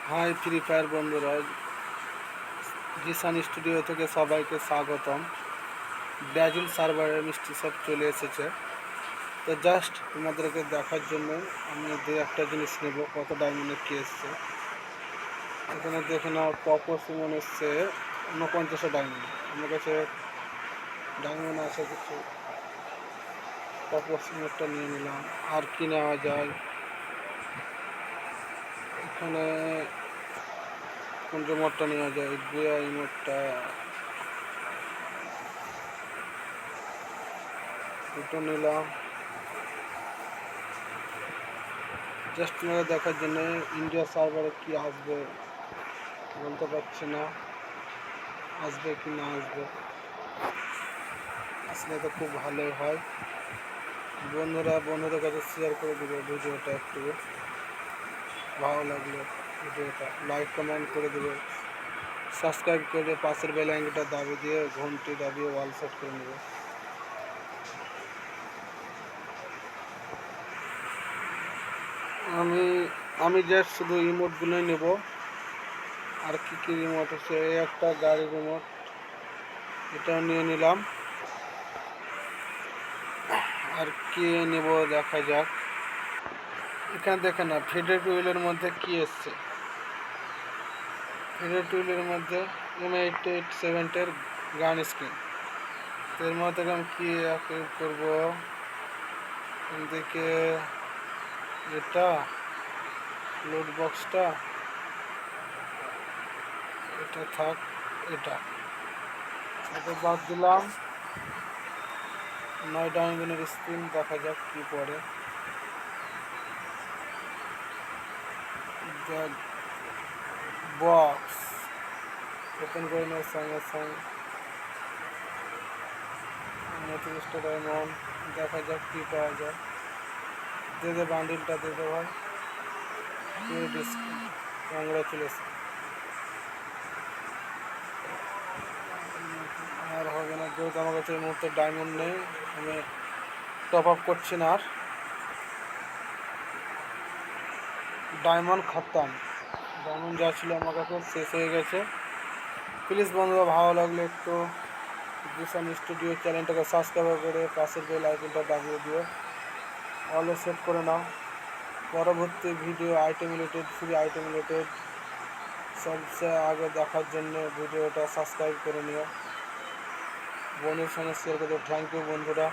High free fire বন্ধুরা, Jisan studio থেকে সবাইকে স্বাগতম। ব্রাজিল সার্ভারে মিষ্টি সব চলে এসেছে, তো জাস্ট তোমাদেরকে দেখার জন্য আমি দু একটা জিনিস নেব। কত ডায়মন্ডের কি এসছে এখানে দেখে নাও। টপো সুমন এসছে 49 ডায়মন্ড। আমার কাছে ডায়মন্ড আছে কিছু, টপো সুমনটা নিয়ে নিলাম। আর কি নেওয়া যায় এখানে? কোন রিমোটটা নেওয়া যায়? গুয়া রিমোটটা দুটো নিলাম জাস্ট তোমাদের দেখার জন্য। ইন্ডিয়া সার্ভারে কি আসবে বলতে পারছি না, আসবে কি না আসবে। আসলে তো খুব ভালোই হয়। বন্ধুদের কাছে শেয়ার করে দেবে ভিডিওটা, একটু ভালো লাগলে ভিডিওটা লাইক কমেন্ট করে দেবে, সাবস্ক্রাইব করে পাশের বেল আইকনটা দাবিয়ে দিয়ে ঘন্টি দাবিয়ে ওয়াল সেট করে নেবে। আমি আমি জাস্ট শুধু রিমোটগুলোই নেব। আর কি কি রিমোট আছে? এই একটা গাড়ি রিমোট, এটাও নিয়ে নিলাম। আর কি নেব দেখা যাক। এখানে দেখে না, ফিডের টুইলের মধ্যে কি এসছে। ফিডের টুইলের মধ্যে M887 গান স্কিন। এর মধ্যে আমি কি করবো? এদিকে এটা লোড বক্সটা, এটা থাক, এটা বাদ দিলাম। 9 ডায়মন্ডের স্ক্রিন, দেখা যাক কি পড়ে। বক্স ওপেন করে নেওয়ার সঙ্গে সঙ্গে 29টা ডায়মন্ড। দেখা যাক কি পাওয়া যায়। দে বান্ডিলটা দে ভাই। কংগ্রাচুলেশন। আর হবে না, যেহেতু আমার কাছে এই মুহূর্তে ডায়মন্ড নেই, আমি টপ আপ করছি না। আর ডায়মন্ড খতম, ডায়মন্ড যা ছিল আমার কাছে শেষ হয়ে গেছে। প্লিজ বন্ধুরা, ভালো লাগলে একটু জিসান স্টুডিও চ্যানেলটাকে সাবস্ক্রাইব করে পাশের বেল আইকনটা দাবিয়ে দিও, অলে সেট করে নাও। পরবর্তী video item related, free item related সবচেয়ে আগে দেখার জন্য ভিডিওটা সাবস্ক্রাইব করে নিও। বন্ধুর সঙ্গে শেয়ার করে। থ্যাংক ইউ বন্ধুরা।